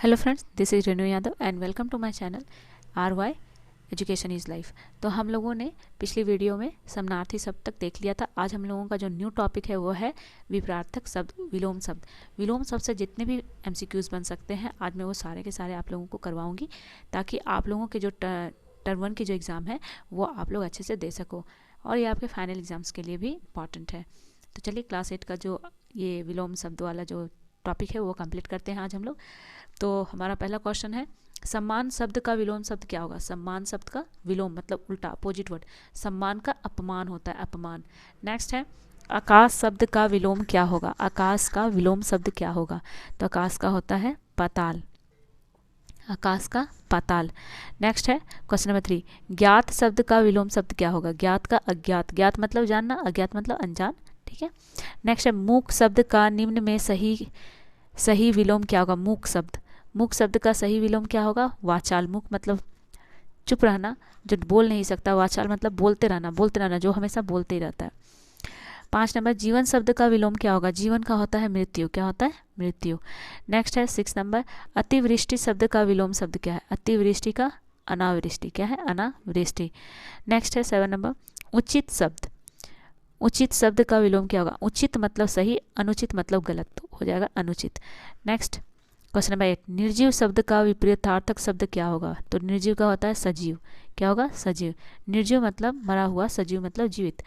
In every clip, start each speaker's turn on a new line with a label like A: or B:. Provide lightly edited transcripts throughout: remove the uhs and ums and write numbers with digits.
A: Hello friends, this is Renu Yadav and welcome to my channel RY education is life. तो हम लोगों ने पिछली वीडियो में समानार्थी शब्द तक देख लिया था। आज हम लोगों का जो न्यू टॉपिक है वो है विपरीतार्थक शब्द, विलोम शब्द। विलोम शब्द से जितने भी MCQs बन सकते हैं आज मैं वो सारे के सारे आप लोगों को करवाऊँगी, ताकि आप लोगों के जो टर्म 1 की जो एग्ज़ाम है वो आप लोग अच्छे से दे सको, और ये आपके फाइनल एग्ज़ाम्स के लिए भी इम्पॉर्टेंट है। तो चलिए क्लास 8 का जो ये विलोम शब्द वाला जो टॉपिक है वो कंप्लीट करते हैं आज हम लोग। तो हमारा पहला क्वेश्चन है, सम्मान शब्द का विलोम शब्द क्या होगा। सम्मान शब्द का विलोम मतलब उल्टा अपोजिट वर्ड। सम्मान का अपमान होता है, अपमान। नेक्स्ट है, आकाश शब्द का विलोम क्या होगा। आकाश का विलोम शब्द क्या होगा। तो आकाश का होता है पाताल, आकाश का पाताल। नेक्स्ट है क्वेश्चन नंबर 3, ज्ञात शब्द का विलोम शब्द क्या होगा। ज्ञात का अज्ञात, ज्ञात मतलब जानना, अज्ञात मतलब अनजान, ठीक है। नेक्स्ट है, मूक शब्द का निम्न में सही विलोम क्या होगा। मूक शब्द, मूक शब्द का सही विलोम क्या होगा। वाचाल, मूक मतलब चुप रहना, जो बोल नहीं सकता। वाचाल मतलब बोलते रहना, जो हमेशा बोलते ही रहता है। 5 नंबर, जीवन शब्द का विलोम क्या होगा। जीवन का होता है मृत्यु, क्या होता है मृत्यु। नेक्स्ट है 6 नंबर, अतिवृष्टि शब्द का विलोम शब्द क्या है। अतिवृष्टि का अनावृष्टि, क्या है अनावृष्टि। नेक्स्ट है 7 नंबर, उचित शब्द, उचित शब्द का विलोम क्या होगा। उचित मतलब सही, अनुचित मतलब गलत, तो हो जाएगा अनुचित। नेक्स्ट क्वेश्चन नंबर 8, निर्जीव शब्द का विपरीतार्थक शब्द क्या होगा। तो निर्जीव का होता है सजीव, क्या होगा सजीव। निर्जीव मतलब मरा हुआ, सजीव मतलब जीवित।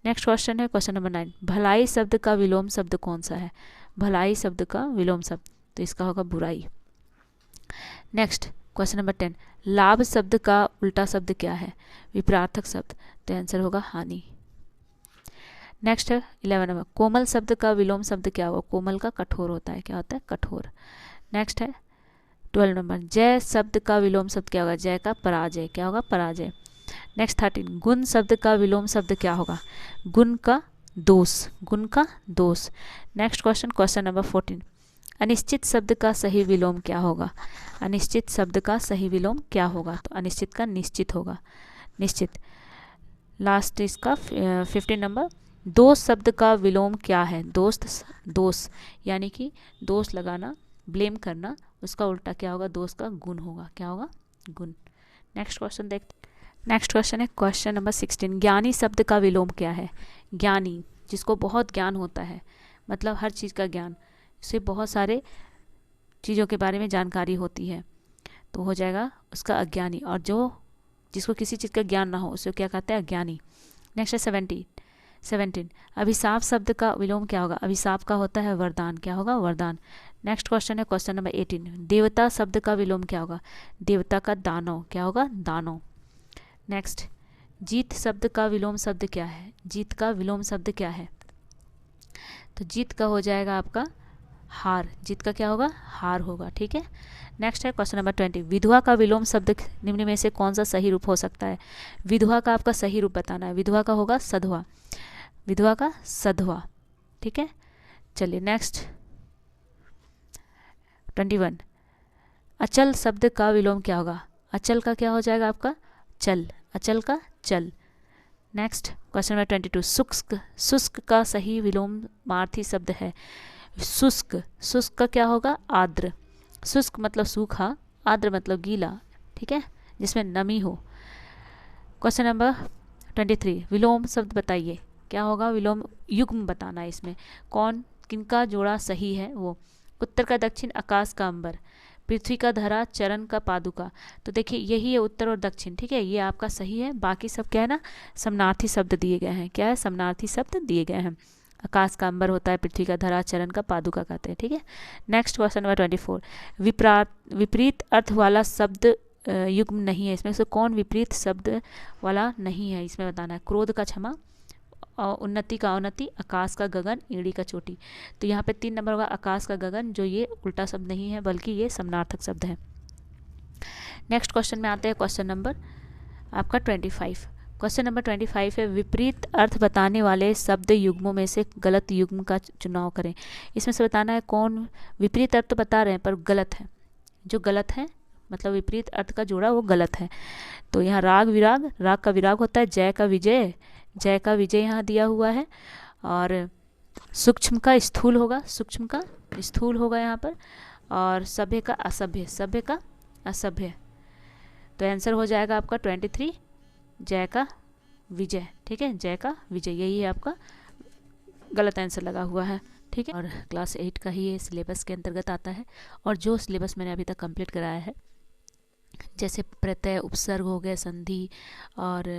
A: नेक्स्ट क्वेश्चन है क्वेश्चन नंबर 9, भलाई शब्द का विलोम शब्द कौन सा है। भलाई शब्द का विलोम शब्द, तो इसका होगा बुराई। नेक्स्ट क्वेश्चन नंबर 10, लाभ शब्द का उल्टा शब्द क्या है। विपरीतार्थक शब्द, तो आंसर होगा हानि। नेक्स्ट है 11 नंबर, कोमल शब्द का विलोम शब्द क्या होगा। कोमल का कठोर होता है, क्या होता है कठोर। नेक्स्ट है 12 नंबर, जय शब्द का विलोम शब्द क्या होगा। जय का पराजय, क्या होगा पराजय। नेक्स्ट 13, गुण शब्द का विलोम शब्द क्या होगा। गुण का दोष, गुण का दोष। नेक्स्ट क्वेश्चन नंबर 14, अनिश्चित शब्द का सही विलोम क्या होगा। अनिश्चित शब्द का सही विलोम क्या होगा। तो अनिश्चित का निश्चित होगा, निश्चित। लास्ट इसका 15 नंबर, दोष शब्द का विलोम क्या है। दोस्त, दोष यानी कि दोष लगाना, ब्लेम करना, उसका उल्टा क्या होगा। दोष का गुण होगा, क्या होगा गुण। नेक्स्ट क्वेश्चन देखते, नेक्स्ट क्वेश्चन है क्वेश्चन नंबर 16, ज्ञानी शब्द का विलोम क्या है। ज्ञानी, जिसको बहुत ज्ञान होता है, मतलब हर चीज़ का ज्ञान, उसे बहुत सारे चीज़ों के बारे में जानकारी होती है, तो हो जाएगा उसका अज्ञानी। और जो जिसको किसी चीज़ का ज्ञान ना हो उसे क्या कहते हैं अज्ञानी। नेक्स्ट है 17, अभिशाप शब्द का विलोम क्या होगा। अभिशाप का होता है वरदान, क्या होगा वरदान। नेक्स्ट क्वेश्चन है क्वेश्चन नंबर 18, देवता शब्द का विलोम क्या होगा। देवता का दानव, क्या होगा दानव। नेक्स्ट, जीत शब्द का विलोम शब्द क्या है। जीत का विलोम शब्द क्या है। तो जीत का हो जाएगा आपका हार, जीत का क्या होगा हार होगा, ठीक है। नेक्स्ट है क्वेश्चन नंबर 20, विधवा का विलोम शब्द निम्न में से कौन सा सही रूप हो सकता है। विधवा का आपका सही रूप बताना है। विधवा का होगा सधवा, विधवा का सधवा, ठीक है। चलिए नेक्स्ट 21, अचल शब्द का विलोम क्या होगा। अचल का क्या हो जाएगा आपका चल, अचल का चल। नेक्स्ट क्वेश्चन नंबर 22, शुष्क, शुष्क का सही विलोम मार्थी शब्द है। शुष्क, शुष्क का क्या होगा आर्द्र। शुष्क मतलब सूखा, आर्द्र मतलब गीला, ठीक है, जिसमें नमी हो। क्वेश्चन नंबर 23, विलोम शब्द बताइए क्या होगा। विलोम युग्म बताना है इसमें, कौन किनका जोड़ा सही है वो। उत्तर का दक्षिण, आकाश का अंबर, पृथ्वी का धरा, चरण का पादुका। तो देखिए यही है उत्तर और दक्षिण, ठीक है, ये आपका सही है। बाकी सब क्या है ना समानार्थी शब्द दिए गए हैं। क्या है समानार्थी शब्द दिए गए हैं। आकाश का अंबर होता है, पृथ्वी का धरा, चरण का पादुका कहते हैं, ठीक है। नेक्स्ट क्वेश्चन नंबर 24, विपरीत अर्थ वाला शब्द युग्म नहीं है। इसमें से कौन विपरीत शब्द वाला नहीं है, इसमें बताना है। क्रोध का क्षमा, उन्नति का अवनति, आकाश का गगन, ईड़ी का चोटी। तो यहाँ पे 3 नंबर होगा आकाश का गगन, जो ये उल्टा शब्द नहीं है बल्कि ये समानार्थक शब्द है। नेक्स्ट क्वेश्चन में आते हैं क्वेश्चन नंबर आपका 25। क्वेश्चन नंबर 25 है, विपरीत अर्थ बताने वाले शब्द युग्मों में से गलत युग्म का चुनाव करें। इसमें से बताना है कौन विपरीत अर्थ तो बता रहे हैं पर गलत है। जो गलत है मतलब विपरीत अर्थ का जोड़ा वो गलत है। तो यहाँ राग विराग, राग का विराग होता है। जय का विजय, जय का विजय यहाँ दिया हुआ है। और सूक्ष्म का स्थूल होगा, सूक्ष्म का स्थूल होगा यहाँ पर। और सभ्य का असभ्य, सभ्य का असभ्य। तो आंसर हो जाएगा आपका 23 जय का विजय। ठीक है, जय का विजय, यही है आपका गलत आंसर लगा हुआ है। ठीक है, और क्लास 8 का ही ये सिलेबस के अंतर्गत आता है। और जो सिलेबस मैंने अभी तक कंप्लीट कराया है, जैसे प्रत्यय, उपसर्ग हो गए, संधि और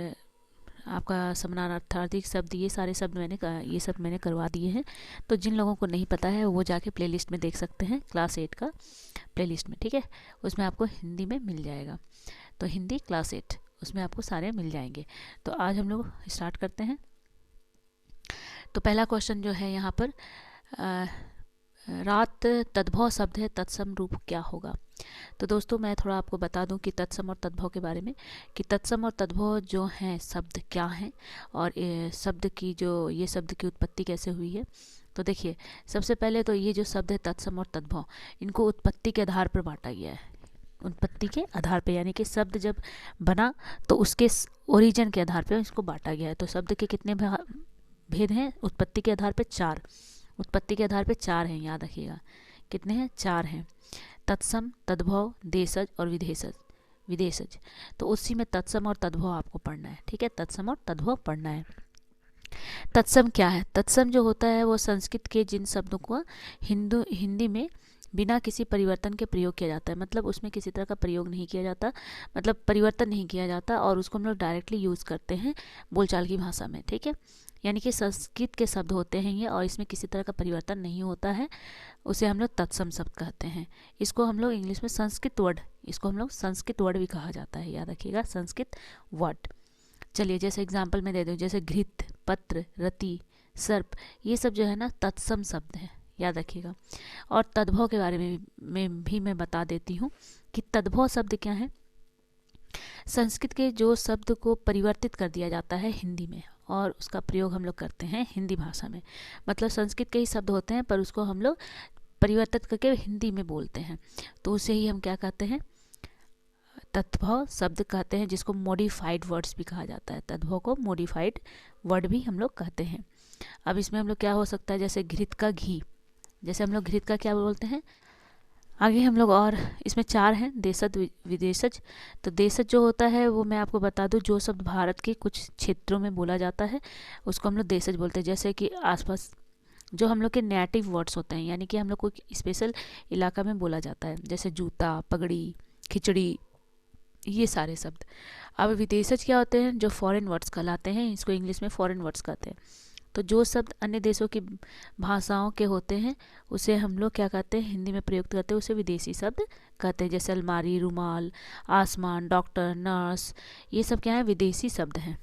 A: आपका समानार्थार्थिक शब्द, ये सारे शब्द ये सब मैंने करवा दिए हैं। तो जिन लोगों को नहीं पता है वो जाके प्लेलिस्ट में देख सकते हैं, क्लास 8 का प्लेलिस्ट में। ठीक है, उसमें आपको हिंदी में मिल जाएगा। तो हिंदी क्लास 8, उसमें आपको सारे मिल जाएंगे। तो आज हम लोग स्टार्ट करते हैं। तो पहला क्वेश्चन जो है यहाँ पर, रात तद्भव शब्द है, तत्सम रूप क्या होगा। तो दोस्तों मैं थोड़ा आपको बता दूं कि तत्सम और तद्भव के बारे में, कि तत्सम और तद्भव जो हैं शब्द क्या हैं, और शब्द की ये शब्द की उत्पत्ति कैसे हुई है। तो देखिए, सबसे पहले तो ये जो शब्द है तत्सम और तद्भव, इनको उत्पत्ति के आधार पर बांटा गया है। उत्पत्ति के आधार पे, यानी कि शब्द जब बना तो उसके ओरिजिन के आधार पे इसको बांटा गया है। तो शब्द के कितने भेद हैं उत्पत्ति के आधार पे? 4। उत्पत्ति के आधार पे 4 हैं, याद रखिएगा। कितने हैं? 4 हैं। तत्सम, तद्भव, देशज और विदेशज। तो उसी में तत्सम और तद्भव आपको पढ़ना है। ठीक है, तत्सम और तद्भव पढ़ना है। तत्सम क्या है? तत्सम जो होता है वो संस्कृत के जिन शब्दों को हिंदी में बिना किसी परिवर्तन के प्रयोग किया जाता है, मतलब उसमें किसी तरह का प्रयोग नहीं किया जाता, मतलब परिवर्तन नहीं किया जाता, और उसको हम लोग डायरेक्टली यूज़ करते हैं बोलचाल की भाषा में। ठीक है, यानी कि संस्कृत के शब्द होते हैं ये, और इसमें किसी तरह का परिवर्तन नहीं होता है, उसे हम लोग तत्सम शब्द कहते हैं। इसको हम लोग इंग्लिश में संस्कृत वर्ड, इसको हम लोग संस्कृत वर्ड भी कहा जाता है, याद रखिएगा, संस्कृत वर्ड। चलिए जैसे एग्जाम्पल में दे दूँ, जैसे घृत, पत्र, रति, सर्प, ये सब जो है ना तत्सम शब्द हैं, याद रखिएगा। और तद्भव के बारे में भी मैं बता देती हूँ कि तद्भव शब्द क्या है। संस्कृत के जो शब्द को परिवर्तित कर दिया जाता है हिंदी में, और उसका प्रयोग हम लोग करते हैं हिंदी भाषा में, मतलब संस्कृत के ही शब्द होते हैं पर उसको हम लोग परिवर्तित करके हिंदी में बोलते हैं, तो उसे ही हम क्या कहते हैं? तद्भव शब्द कहते हैं, जिसको मॉडिफाइड वर्ड्स भी कहा जाता है। तद्भव को मॉडिफाइड वर्ड भी हम लोग कहते हैं। अब इसमें हम लोग क्या हो सकता है, जैसे घृत का घी, जैसे हम लोग घृत का क्या बोलते हैं। आगे हम लोग, और इसमें 4 हैं, देशज, विदेशज। तो देशज जो होता है वो मैं आपको बता दूं, जो शब्द भारत के कुछ क्षेत्रों में बोला जाता है उसको हम लोग देशज बोलते हैं। जैसे कि आसपास जो हम लोग के नेटिव वर्ड्स होते हैं, यानी कि हम लोग को स्पेशल इलाका में बोला जाता है, जैसे जूता, पगड़ी, खिचड़ी, ये सारे शब्द। अब विदेशज क्या होते हैं? जो फॉरेन वर्ड्स कहलाते हैं, इसको इंग्लिश में फॉरेन वर्ड्स कहते हैं। तो जो शब्द अन्य देशों की भाषाओं के होते हैं उसे हम लोग क्या कहते हैं? हिंदी में प्रयुक्त करते हैं, उसे विदेशी शब्द कहते हैं। जैसे अलमारी, रुमाल, आसमान, डॉक्टर, नर्स, ये सब क्या है? विदेशी शब्द हैं।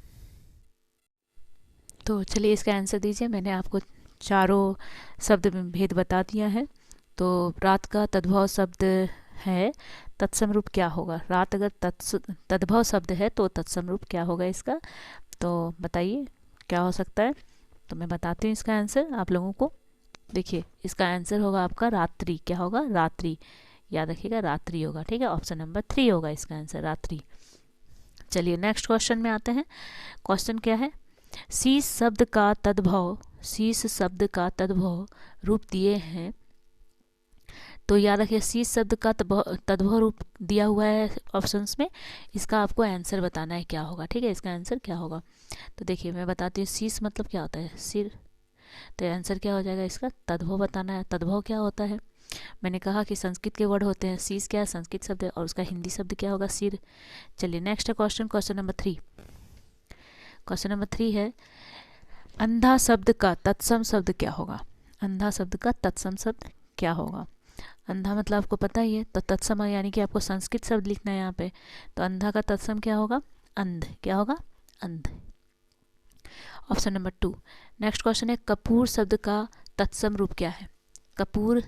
A: तो चलिए इसका आंसर दीजिए। मैंने आपको चारों शब्द में भेद बता दिया है। तो रात का तद्भव शब्द है, तत्सम रूप क्या होगा? रात अगर तद्भव शब्द है तो तत्सम रूप क्या होगा इसका? तो बताइए क्या हो सकता है? तो मैं बताती हूँ इसका आंसर आप लोगों को। देखिए इसका आंसर होगा आपका रात्रि। क्या होगा? रात्रि, याद रखिएगा, रात्रि होगा। ठीक है, ऑप्शन नंबर 3 होगा इसका आंसर, रात्रि। चलिए नेक्स्ट क्वेश्चन में आते हैं। क्वेश्चन क्या है? शीश शब्द का तद्भव, शीश शब्द का तद्भव रूप दिए हैं। तो याद रखिए, शीश शब्द का तद्भव रूप दिया हुआ है ऑप्शंस में, इसका आपको आंसर बताना है क्या होगा। ठीक है, इसका आंसर क्या होगा? तो देखिए मैं बताती हूँ, शीश मतलब क्या होता है? सिर। तो आंसर क्या हो जाएगा इसका? तद्भव बताना है। तद्भव क्या होता है? मैंने कहा कि संस्कृत के वर्ड होते हैं, शीश क्या है? संस्कृत शब्द है, और उसका हिंदी शब्द क्या होगा? सिर। चलिए next question, question number 3। Question number 3 है, अंधा शब्द का तत्सम शब्द क्या होगा? अंधा शब्द का तत्सम शब्द क्या होगा? अंधा मतलब आपको पता ही है, तो तत्सम यानी कि आपको संस्कृत शब्द लिखना है यहाँ पे। तो अंधा का तत्सम क्या होगा? अंध। क्या होगा? अंध। Option number 2। नेक्स्ट क्वेश्चन है, कपूर शब्द का तत्सम रूप क्या है? कपूर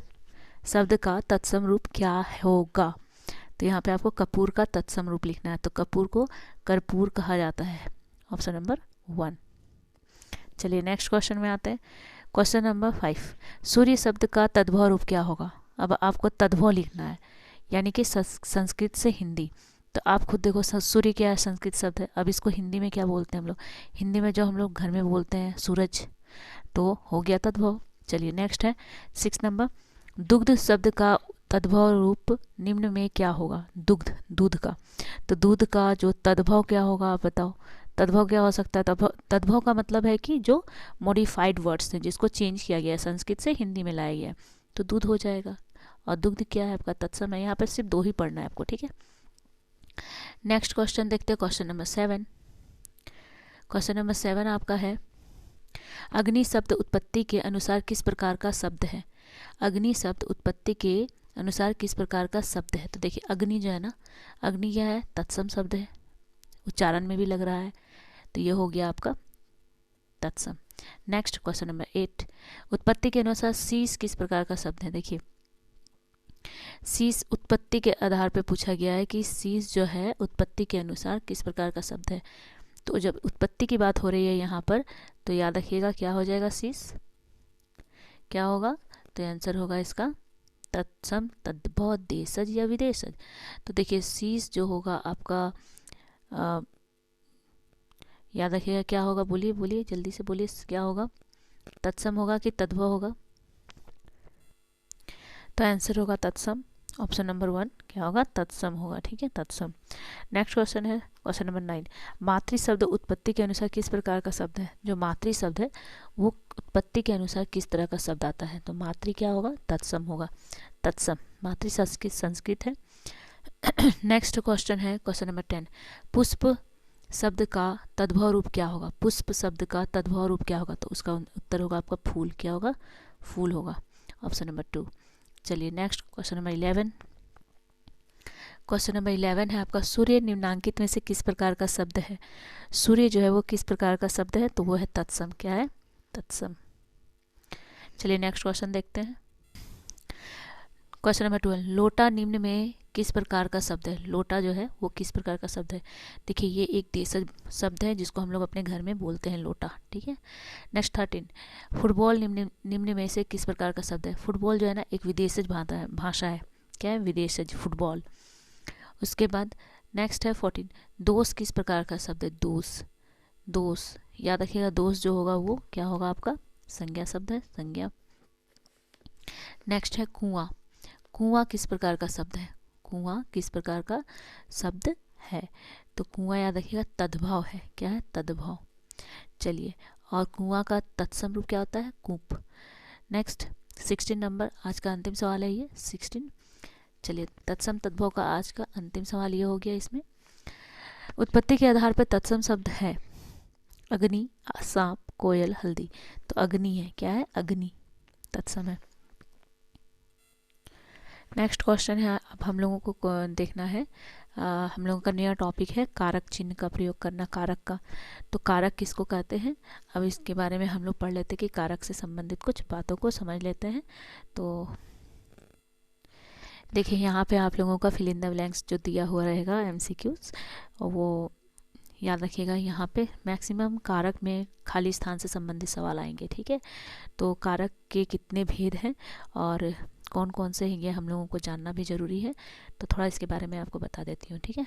A: शब्द का तत्सम रूप क्या होगा? तो यहाँ पे आपको कपूर का तत्सम रूप लिखना है। तो कपूर को कर्पूर कहा जाता है, ऑप्शन नंबर 1। चलिए नेक्स्ट क्वेश्चन में आते हैं। क्वेश्चन नंबर 5, सूर्य शब्द का तद्भव रूप क्या होगा? अब आपको तद्भव लिखना है, यानी कि संस्कृत से हिंदी। तो आप खुद देखो, सूर्य क्या है? संस्कृत शब्द है। अब इसको हिंदी में क्या बोलते हैं हम लोग? हिंदी में जो हम लोग घर में बोलते हैं सूरज, तो हो गया तद्भव। चलिए नेक्स्ट है 6 नंबर, दुग्ध शब्द का तद्भव रूप निम्न में क्या होगा? दुग्ध, दूध का। तो दूध का जो तद्भव क्या होगा आप बताओ? तद्भव क्या हो सकता है? तद्भव का मतलब है कि जो मॉडिफाइड वर्ड्स हैं, जिसको चेंज किया गया है, संस्कृत से हिंदी में लाया गया है, तो दूध हो जाएगा। और दुग्ध क्या है आपका? तत्सम है। यहाँ पर सिर्फ 2 ही पढ़ना है आपको, ठीक है। नेक्स्ट क्वेश्चन देखते हैं, क्वेश्चन नंबर 7। क्वेश्चन नंबर 7 आपका है, अग्नि शब्द उत्पत्ति के अनुसार किस प्रकार का शब्द है? अग्नि शब्द उत्पत्ति के अनुसार किस प्रकार का शब्द है? तो देखिए अग्नि जो है ना, अग्नि क्या है? तत्सम शब्द है, उच्चारण में भी लग रहा है, तो ये हो गया आपका तत्सम। नेक्स्ट क्वेश्चन नंबर 8, उत्पत्ति के अनुसार शीश किस प्रकार का शब्द है? देखिए शीश उत्पत्ति के आधार पर पूछा गया है कि शीश जो है उत्पत्ति के अनुसार किस प्रकार का शब्द है। तो जब उत्पत्ति की बात हो रही है यहाँ पर, तो याद रखिएगा क्या हो जाएगा? शीश क्या होगा? तो आंसर होगा इसका तत्सम, तद्भव, देशज या विदेशज। तो देखिए शीश जो होगा आपका याद रखिएगा क्या होगा? बोलिए बोलिए जल्दी से बोलिए, क्या होगा? तत्सम होगा कि तद्भव होगा? तो आंसर होगा तत्सम, ऑप्शन नंबर 1 क्या होगा? तत्सम होगा, ठीक है, तत्सम। नेक्स्ट क्वेश्चन है क्वेश्चन नंबर 9, मातृ शब्द उत्पत्ति के अनुसार किस प्रकार का शब्द है? जो मातृ शब्द है वो उत्पत्ति के अनुसार किस तरह का शब्द आता है? तो मातृ क्या होगा? तत्सम होगा, तत्सम। मातृ संस्कृत है। नेक्स्ट क्वेश्चन है क्वेश्चन नंबर 10, पुष्प शब्द का तद्भव रूप क्या होगा? पुष्प शब्द का तद्भव रूप क्या होगा? तो उसका उत्तर होगा आपका फूल। क्या होगा? फूल होगा, ऑप्शन नंबर 2। चलिए next question number 11। Question number 11 है आपका, सूर्य निम्नांकित में से किस प्रकार का शब्द है? सूर्य जो है वो किस प्रकार का शब्द है? तो वो है तत्सम। क्या है? तत्सम। चलिए नेक्स्ट क्वेश्चन देखते हैं, क्वेश्चन नंबर 12, लोटा निम्न में किस प्रकार का शब्द है? लोटा जो है वो किस प्रकार का शब्द है? देखिए ये एक देशज शब्द है जिसको हम लोग अपने घर में बोलते हैं, लोटा, ठीक है। नेक्स्ट 13, फुटबॉल निम्न में से किस प्रकार का शब्द है? फुटबॉल जो है ना एक विदेशज भाषा है। क्या है? विदेशज, फुटबॉल। उसके बाद नेक्स्ट है 14, दोष किस प्रकार का शब्द है? दोष, दोष याद रखिएगा, दोष जो होगा वो क्या होगा आपका? संज्ञा शब्द है, संज्ञा। नेक्स्ट है कुआं, कुआं किस प्रकार का शब्द है? कुआं किस प्रकार का शब्द है? तो कुआं याद रखिएगा तद्भव है। क्या है? तद्भव। चलिए, और कुआं का तत्सम रूप क्या होता है? कूप। नेक्स्ट 16 नंबर, आज का अंतिम सवाल है ये 16। चलिए तत्सम तद्भव का आज का अंतिम सवाल ये हो गया। इसमें उत्पत्ति के आधार पर तत्सम शब्द है अग्नि, सांप, कोयल, हल्दी। तो अग्नि है। क्या है? अग्नि, तत्सम है। नेक्स्ट क्वेश्चन है, अब हम लोगों को देखना है, हम लोगों का नया टॉपिक है कारक चिन्ह का प्रयोग करना, कारक का। तो कारक किसको कहते हैं? अब इसके बारे में हम लोग पढ़ लेते हैं कि कारक से संबंधित कुछ बातों को समझ लेते हैं। तो देखिए यहाँ पे आप लोगों का फिल इन द ब्लैंक्स जो दिया हुआ रहेगा MCQs, वो याद रखिएगा। यहाँ पे मैक्सिमम कारक में खाली स्थान से संबंधित सवाल आएंगे, ठीक है। तो कारक के कितने भेद हैं और कौन कौन से हैं ये हम लोगों को जानना भी ज़रूरी है। तो थोड़ा इसके बारे में आपको बता देती हूँ, ठीक है।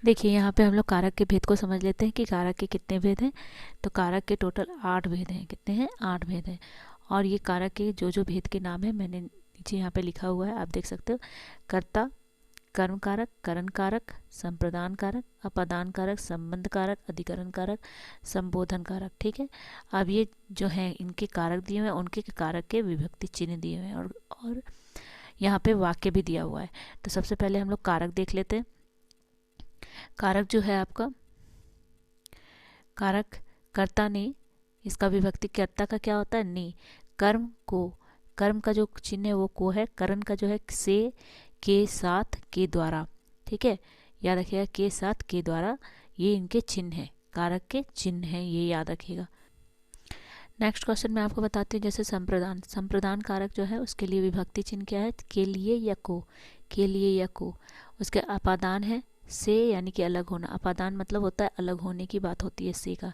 A: देखिए यहाँ पे हम लोग कारक के भेद को समझ लेते हैं कि कारक के कितने भेद हैं। तो कारक के टोटल 8 भेद हैं। कितने हैं? 8 भेद हैं। और ये कारक के जो भेद के नाम है मैंने नीचे यहाँ पे लिखा हुआ है, आप देख सकते हो। कर्ता, कर्म कारक, करण कारक, संप्रदान कारक, अपादान कारक, संबंध कारक, अधिकरण कारक, संबोधन कारक, ठीक है। अब ये जो है इनके कारक दिए हुए हैं, उनके कारक के विभक्ति चिन्ह दिए हुए हैं और यहाँ पे वाक्य भी दिया हुआ है। तो सबसे पहले हम लोग कारक देख लेते हैं। कारक जो है आपका, कारक कर्ता ने, इसका विभक्ति कर्ता का क्या होता है? ने। कर्म को, कर्म का जो चिन्ह है वो को है। करण का जो है से, के साथ, के द्वारा, ठीक है। याद रखिएगा के साथ, के द्वारा, ये इनके चिन्ह है, कारक के चिन्ह है, ये याद रखिएगा। नेक्स्ट क्वेश्चन मैं आपको बताती हूँ, जैसे संप्रदान, संप्रदान कारक जो है उसके लिए विभक्ति चिन्ह क्या है? के लिए या को, के लिए या को। उसके अपादान है से, यानी कि अलग होना। अपादान मतलब होता है अलग होने की बात होती है से का,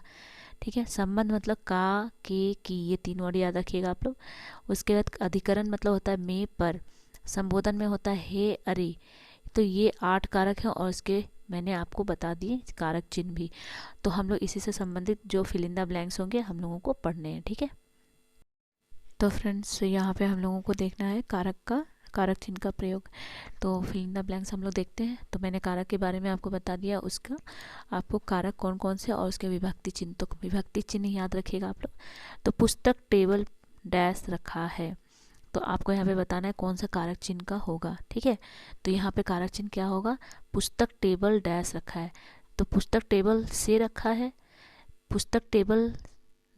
A: ठीक है। संबंध मतलब का, के, की, ये 3 वर्ड याद रखिएगा आप लोग। उसके बाद अधिकरण मतलब होता है में, पर। संबोधन में होता है हे, अरे। तो ये 8 कारक हैं और इसके मैंने आपको बता दिए कारक चिन्ह भी। तो हम लोग इसी से संबंधित जो फिल इन द ब्लैंक्स होंगे हम लोगों को पढ़ने हैं, ठीक है। तो फ्रेंड्स यहाँ पे हम लोगों को देखना है कारक चिन्ह का प्रयोग। तो फिल इन द ब्लैंक्स हम लोग देखते हैं। तो मैंने कारक के बारे में आपको बता दिया, उसका आपको कारक कौन कौन से और उसके विभक्ति चिन्ह, तो विभक्ति चिन्ह याद रखिएगा आप लोग। तो पुस्तक टेबल डैश रखा है, तो आपको यहाँ पे बताना है कौन सा कारक चिन्ह का होगा, ठीक है। तो यहाँ पे कारक चिन्ह क्या होगा, पुस्तक टेबल डैश रखा है। तो पुस्तक टेबल से रखा है, पुस्तक टेबल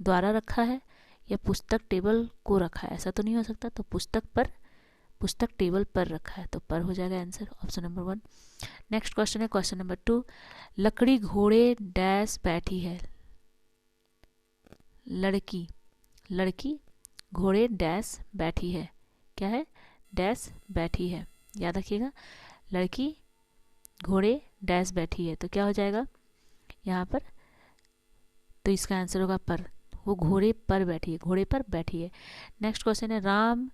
A: द्वारा रखा है, या पुस्तक टेबल को रखा है, ऐसा तो नहीं हो सकता। तो पुस्तक टेबल पर रखा है, तो पर हो जाएगा answer, option number 1। Next question है क्वेश्चन नंबर 2, लकड़ी घोड़े डैश बैठी है। लड़की घोड़े डैश बैठी है, क्या है, डैश बैठी है, याद रखिएगा। लड़की घोड़े डैश बैठी है, तो क्या हो जाएगा यहाँ पर, तो इसका आंसर होगा पर, वो घोड़े पर बैठी है, घोड़े पर बैठी है। नेक्स्ट क्वेश्चन है, राम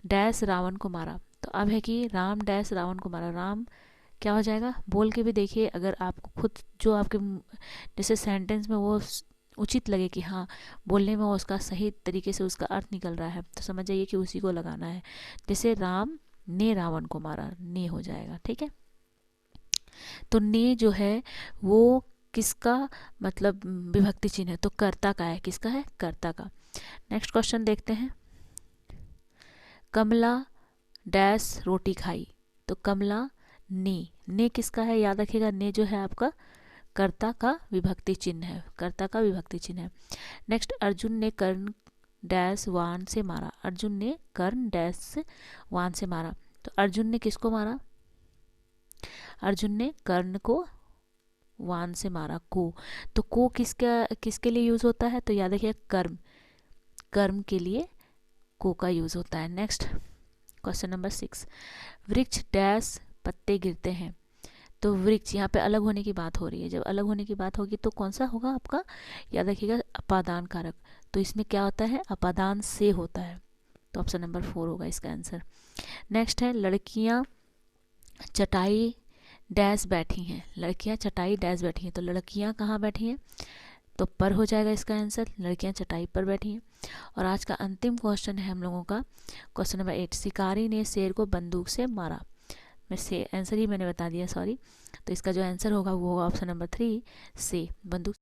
A: डैश रावण को मारा। तो अब है कि राम डैश रावण को मारा, राम क्या हो जाएगा, बोल के भी देखिए, अगर आपको खुद जो आपके जैसे सेंटेंस में वो उचित लगे कि हाँ बोलने में वो उसका सही तरीके से उसका अर्थ निकल रहा है, तो समझ जाइए कि उसी को लगाना है। जैसे राम ने रावण को मारा, ने हो जाएगा, ठीक है। तो ने जो है वो किसका मतलब विभक्ति चिन्ह है, तो कर्ता का है, किसका है, कर्ता का। नेक्स्ट क्वेश्चन देखते हैं, कमला डैश रोटी खाई। तो कमला ने किसका है, याद रखिएगा, ने जो है आपका कर्ता का विभक्ति चिन्ह है, कर्ता का विभक्ति चिन्ह है। नेक्स्ट, अर्जुन ने कर्ण डैश वान से मारा। अर्जुन ने कर्ण डैश वान से मारा। तो अर्जुन ने किसको मारा, अर्जुन ने कर्ण को वान से मारा, को। तो को किसके लिए यूज होता है, तो याद रखिए कर्म के लिए को का यूज होता है। नेक्स्ट क्वेश्चन नंबर 6, वृक्ष डैश पत्ते गिरते हैं। तो वृक्ष यहाँ पे अलग होने की बात हो रही है, जब अलग होने की बात होगी तो कौन सा होगा आपका, याद रखिएगा अपादान कारक। तो इसमें क्या होता है, अपादान से होता है, तो ऑप्शन नंबर 4 होगा इसका आंसर। नेक्स्ट है, लड़कियां चटाई डैश बैठी हैं। लड़कियां चटाई डैश बैठी हैं, तो लड़कियां कहाँ बैठी हैं, तो पर हो जाएगा इसका आंसर, लड़कियां चटाई पर बैठी हैं। और आज का अंतिम क्वेश्चन है हम लोगों का क्वेश्चन नंबर 8, शिकारी ने शेर को बंदूक से मारा। आंसर ही मैंने बता दिया, सॉरी। तो इसका जो आंसर होगा वो होगा ऑप्शन नंबर 3 से, बंदूक